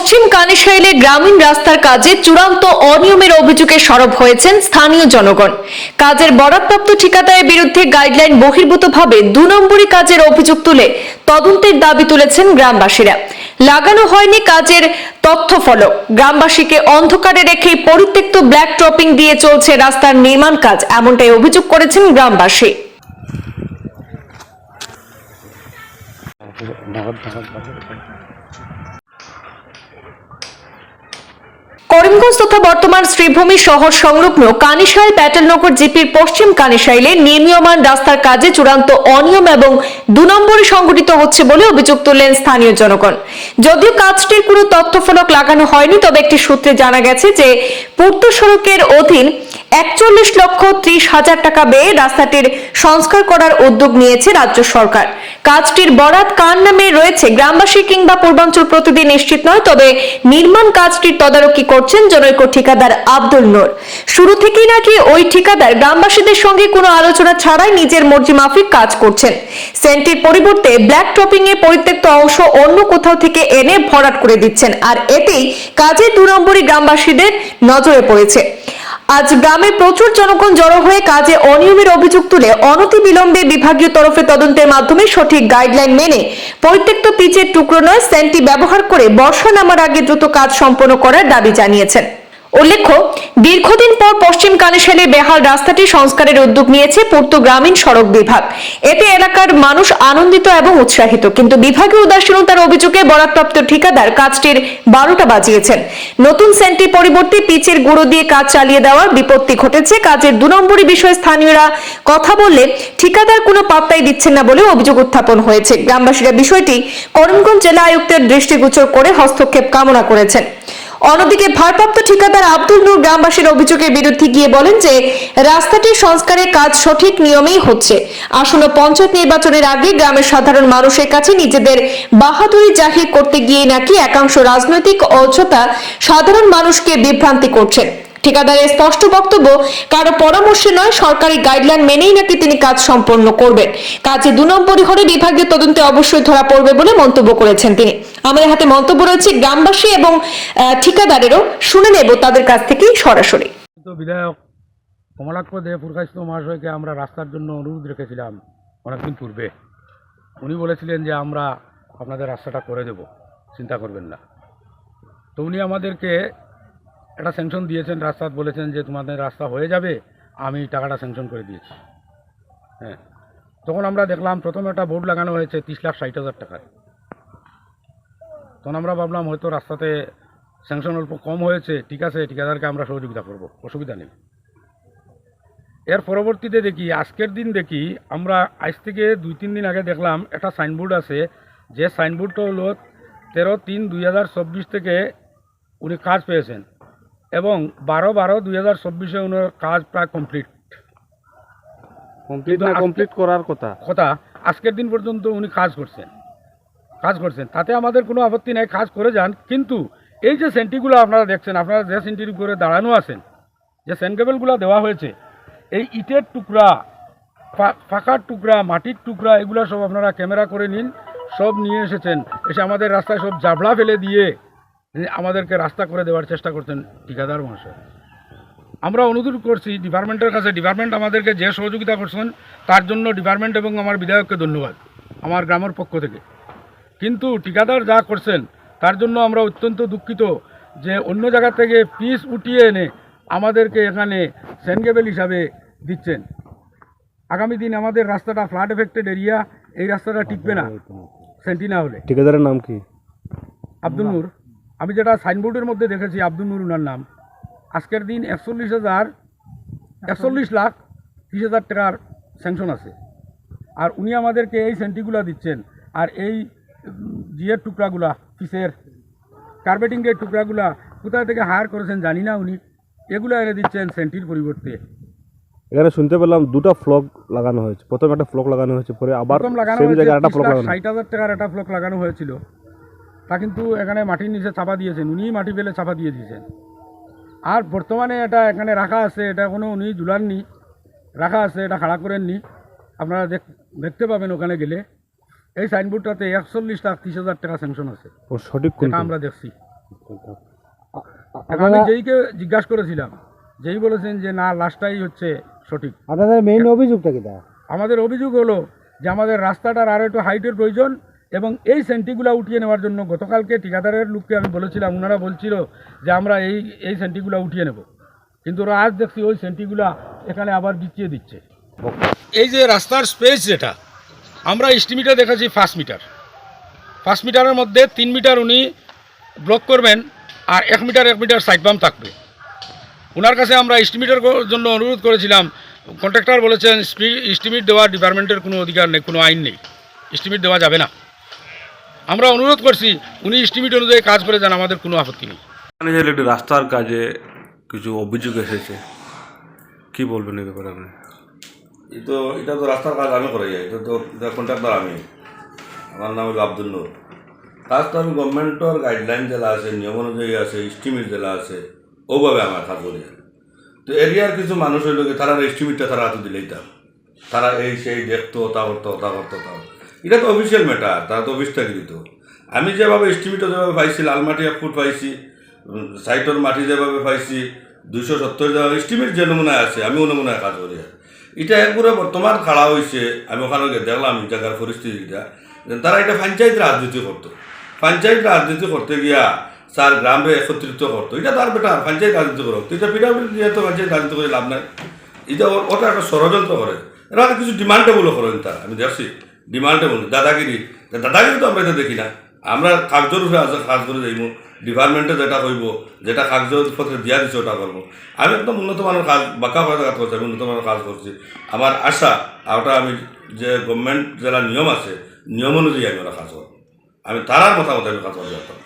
পশ্চিম কানেশাইলে গ্রামীণ রাস্তার কাজে চূড়ান্ত অনিয়মের অভিযোগে সরব হয়েছেন স্থানীয় জনগণ। কাজের বরাদ্দপ্রাপ্ত ঠিকাদারের বিরুদ্ধে গাইডলাইন বহির্ভূতভাবে ২ নম্বরী কাজের অভিযোগ তুলে তদন্তের দাবি তুলেছেন গ্রামবাসীরা। লাগানো হয়নি কাজের তথ্যফলক, গ্রামবাসীকে অন্ধকারে রেখে পরিত্যক্ত ব্ল্যাক টপিং দিয়ে চলছে রাস্তার নির্মাণ কাজ, এমনটাই অভিযোগ করেছেন গ্রামবাসী। করিমগঞ্জ তথা বর্তমান শ্রীভূমি শহর সংলগ্ন কানিশাইল প্যাটেলনগর জিপির পশ্চিম কানিশাইলে নির্মীয়মান রাস্তার কাজে চূড়ান্ত অনিয়ম এবং ২ নম্বরে সংঘটিত হচ্ছে বলে অভিযোগ তুললেন স্থানীয় জনগণ। যদিও কাজটির কোনো তথ্যফলক লাগানো হয়নি, তবে একটি সূত্রে জানা গেছে যে পূর্ত সড়কের অধীন ৪১,৩০,০০০ টাকা ব্যয়ে রাস্তাটির সংস্কার করার উদ্যোগ নিয়েছে রাজ্য সরকার। কাজটির বরাত কার নামে রয়েছে গ্রামবাসী কিংবা পূর্বাঞ্চল প্রতিদিন নিশ্চিত নয়, তবে নির্মাণ কাজটির তদারকি করছেন জনৈক ঠিকাদার আব্দুল নূর। শুরু থেকেই নাকি ওই ঠিকাদার গ্রামবাসীদের সঙ্গে কোনো আলোচনা ছাড়াই নিজের মর্জি মাফিক কাজ করছেন। সেন্টির পরিবর্তে ব্ল্যাক টপিং এর পরিত্যক্ত অংশ অন্য কোথাও থেকে এনে ভরাট করে দিচ্ছেন, আর এতেই কাজের ২ নম্বরই গ্রামবাসীদের নজরে পড়েছে। আজ গ্রামে প্রচুর জনগণ জড়ো হয়ে কাজে অনিয়মের অভিযোগ তুলে অনতিবিলম্বে বিভাগীয় তরফে তদন্তের মাধ্যমে সঠিক গাইডলাইন মেনে পরিত্যক্ত পিচের টুকরো নয় সেন্টি ব্যবহার করে বর্ষা নামার আগে দ্রুত কাজ সম্পন্ন করার দাবি জানিয়েছেন। উল্লেখ্য, দীর্ঘদিন পর পশ্চিম কানেশাইলে বেহাল রাস্তাটি সংস্কারের উদ্যোগ নিয়েছে পূর্ত গ্রামীণ সড়ক বিভাগ। এতে এলাকার মানুষ আনন্দিত এবং উৎসাহিত, কিন্তু বিভাগীয় উদাসীনতার অভিযোগে বরাদ্দপ্রাপ্ত ঠিকাদার কাজটির ১২টা বাজিয়েছেন। নতুন সেন্টির পরিবর্তে পিচের গুঁড়ো দিয়ে কাজ চালিয়ে দেওয়ার বিপত্তি ঘটেছে। কাজের ২ নম্বরী বিষয়ে স্থানীয়রা কথা বললে ঠিকাদার কোনো পাত্তাই দিচ্ছেন না বলে অভিযোগ উত্থাপন হয়েছে। গ্রামবাসীরা বিষয়টি করিমগঞ্জ জেলা আয়ুক্তের দৃষ্টিগোচর করে হস্তক্ষেপ কামনা করেছেন। অন্যদিকে ভারপ্রাপ্ত ঠিকাদার আব্দুল নূর গ্রামবাসীর অভিযোগের বিরুদ্ধে গিয়ে বলেন যে রাস্তাটির সংস্কারের কাজ সঠিক নিয়মেই হচ্ছে। আসন্ন পঞ্চায়েত নির্বাচনের আগে গ্রামের সাধারণ মানুষের কাছে নিজেদের বাহাদুরি জাহির করতে গিয়ে নাকি একাংশ রাজনৈতিক অযথা সাধারণ মানুষকে বিভ্রান্তি করছেন। ঠিকাদারের স্পষ্ট বক্তব্য, কারো পরামর্শে নয়, সরকারি গাইডলাইন মেনেই নাকি তিনি কাজ সম্পন্ন করবেন। কাজে ২ নম্বরই হলে বিভাগীয় তদন্তে অবশ্যই ধরা পড়বে বলে মন্তব্য করেছেন তিনি। আমাদের হাতে মন্তব্য রয়েছে গ্রামবাসী এবং ঠিকাদারেরও, শুনে নেব তাদের কাছ থেকেই সরাসরি। বিধায়ক কমলাক্ষ দে পুরকাইস্ত মহাশয়কে আমরা রাস্তার জন্য অনুরোধ রেখেছিলাম অনেকদিন পূর্বে। উনি বলেছিলেন যে আমরা আপনাদের রাস্তাটা করে দেব, চিন্তা করবেন না। তো উনি আমাদেরকে একটা স্যাংশন দিয়েছেন, রাস্তা বলেছেন যে তোমাদের রাস্তা হয়ে যাবে, আমি টাকাটা স্যাংশন করে দিয়েছি। হ্যাঁ, তখন আমরা দেখলাম প্রথমে একটা বোর্ড লাগানো হয়েছে ৩০,৬০,০০০ টাকায়। তখন আমরা ভাবলাম হয়তো রাস্তাতে স্যাংশন অল্প কম হয়েছে, ঠিক আছে, ঠিকাদারকে আমরা সহযোগিতা করব, অসুবিধা নেই। এর পরবর্তীতে দেখি, আজকের দিন দেখি, আমরা আজ থেকে ২-৩ দিন আগে দেখলাম একটা সাইনবোর্ড আছে, যে সাইনবোর্ডটা হলো 13/3/2024 থেকে উনি কাজ পেয়েছেন এবং 12/12/2024 উনার কাজ প্রায় কমপ্লিট করার কথা আজকের দিন পর্যন্ত উনি কাজ করছেন। তাতে আমাদের কোনো আপত্তি নেই, কাজ করে যান। কিন্তু এই যে সেন্টিগুলো আপনারা দেখছেন, আপনারা যে সেন্টির উপরে দাঁড়ানো আছেন, যে সেন্টকেবলগুলো দেওয়া হয়েছে, এই ইটের টুকরা, ফাঁকার টুকরা, মাটির টুকরা, এগুলো সব আপনারা ক্যামেরা করে নিন। সব নিয়ে এসেছেন, এসে আমাদের রাস্তায় সব জাবলা ফেলে দিয়ে আমাদেরকে রাস্তা করে দেওয়ার চেষ্টা করছেন ঠিকাদার মহাশয়। আমরা অনুরোধ করছি ডিপার্টমেন্টের কাছে, ডিপার্টমেন্ট আমাদেরকে যে সহযোগিতা করছেন তার জন্য ডিপার্টমেন্ট এবং আমার বিধায়ককে ধন্যবাদ আমার গ্রামের পক্ষ থেকে। কিন্তু ঠিকাদার যা করছেন তার জন্য আমরা অত্যন্ত দুঃখিত যে অন্য জায়গা থেকে পিস উঠিয়ে এনে আমাদেরকে এখানে সেনকেবল হিসাবে দিচ্ছেন। আগামী দিন আমাদের রাস্তাটা ফ্লাড এফেক্টেড এরিয়া, এই রাস্তাটা টিকবে না সেন্টি না হলে। ঠিকাদারের নাম কি? আব্দুল নূর। আমি যেটা সাইনবোর্ডের মধ্যে দেখেছি আব্দুল নূর ওনার নাম। আজকের দিন 41,30,00,000 টাকার স্যাংশন আছে, আর উনি আমাদেরকে এই সেন্টিগুলা দিচ্ছেন। আর এই জিয়ের টুকরাগুলা, পিসের কার্পেটিংয়ের টুকরাগুলা কোথা থেকে হায়ার করেছেন জানি না, উনি এগুলো এনে দিচ্ছেন সেন্টির পরিবর্তে। এখানে শুনতে পেলাম 2টা ফ্লক লাগানো হয়েছে, প্রথম একটা ফ্লক লাগানো হয়েছে, পরে আবার সেম জায়গায় একটা ফ্লক লাগানো, 60,000 টাকার একটা ফ্লক লাগানো হয়েছিল। তা কিন্তু এখানে মাটির নিচে চাপা দিয়েছেন, উনি মাটি ফেলে চাপা দিয়ে দিয়েছেন। আর বর্তমানে এটা এখানে রাখা আছে, এটা কোনো উনি ঝুলাননি, রাখা আছে, এটা খাড়া করেননি। আপনারা দেখতে পাবেন ওখানে গেলে এই সাইনবোর্ডটাতে 41,30,00,000 টাকা স্যাংশন আছে। সঠিক আমরা দেখছি। আমি যেইকে জিজ্ঞাসা করেছিলাম, যেই বলেছেন যে না লাস্টটাই হচ্ছে সঠিক। আপনাদের মেইন অভিযোগটা কি? আমাদের অভিযোগ হলো যে আমাদের রাস্তাটার আরও একটু হাইটের প্রয়োজন এবং এই সেন্টিগুলা উঠিয়ে নেওয়ার জন্য গতকালকে ঠিকাদারের লোককে আমি বলেছিলাম, ওনারা বলছিল যে আমরা এই সেন্টিগুলা উঠিয়ে নেব, কিন্তু ওরা আজ দেখছি ওই সেন্টিগুলা এখানে আবার বিছিয়ে দিচ্ছে। এই যে রাস্তার স্পেস যেটা আমরা এস্টিমেটে দেখাচ্ছি 5 মিটার, 5 মিটারের মধ্যে 3 মিটার উনি ব্লক করবেন আর 1 মিটার সাইড বাম থাকবে। ওনার কাছে আমরা এস্টিমেটের জন্য অনুরোধ করেছিলাম, কন্ট্রাক্টর বলেছেন এস্টিমেট দেওয়ার ডিপার্টমেন্টের কোনো অধিকার নেই, কোনো আইন নেই, এস্টিমেট দেওয়া যাবে না। আমরা অনুরোধ করছি উনি এস্টিমেট অনুযায়ী কাজ করে যান, আমাদের কোনো আপত্তি নেই। এখানে যে একটি রাস্তার কাজে কিছু অভিযোগ এসেছে, কি বলবেন এই ব্যাপারে আপনি? এটা তো রাস্তার কাজ আমি করে যাই, এটা কন্ট্রাক্টর আমি, আমার নাম হলো আব্দুল নূর। কাজ তো আমি গভর্নমেন্টের গাইডলাইন জেলা আছে, নিয়ম অনুযায়ী আছে, এস্টিমেট জেলা আছে, ওভাবে আমার কাজ করি। তো এরিয়ার কিছু মানুষ হইল কি তারা এস্টিমেটটা তারা হাতে দিলেই তারা এই সেই দেখতো তা করতো। এটা তো অফিসিয়াল ম্যাটার, তারা তো অফিস থেকে দিত। আমি যেভাবে এস্টিমেটও যেভাবে পাইছি, লাল মাটি 1 ফুট পাইছি, সাইটের মাটি যেভাবে পাইছি 270 যেভাবে এস্টিমেট যে নমুনায় আছে আমি ও নমুনায় কাজ করি। এটা একবারে বর্তমান খাড়া হয়েছে, আমি ওখানে গিয়ে দেখলাম এই জায়গার পরিস্থিতিটা, তারা এটা পঞ্চায়েত রাজনীতি করতো। পঞ্চায়েত রাজনীতি করতে গিয়া স্যার গ্রামে একত্রিত করতো, এটা তার বেটা পঞ্চায়েত রাজনীতি করো। তো এটা পিডাব্লিউডি দিয়ে তো পঞ্চায়েত রাজনীতি করে লাভ নাই, এটা ওটা একটা ষড়যন্ত্র করে। এরা কিছু ডিমান্ডেবলও করেন, তারা আমি দেখছি ডিমান্ডেবল দাদাগিরি তো আমরা এটা দেখি না। আমরা কাগজের উপরে কাজ করে যাইব, ডিপার্টমেন্টে যেটা করব, যেটা কাগজপত্রে দিয়া দিচ্ছে ওটা করবো। আমি একদম উন্নত মানের কাজ বাঁকা করে কাজ করছি, আমি উন্নত মানের কাজ করছি। আমার আশা ওটা আমি যে গভর্নমেন্ট যারা নিয়ম আছে নিয়ম অনুযায়ী আমি ওরা কাজ করবো, আমি তারার মতামত আমি কাজ করতে পারতাম।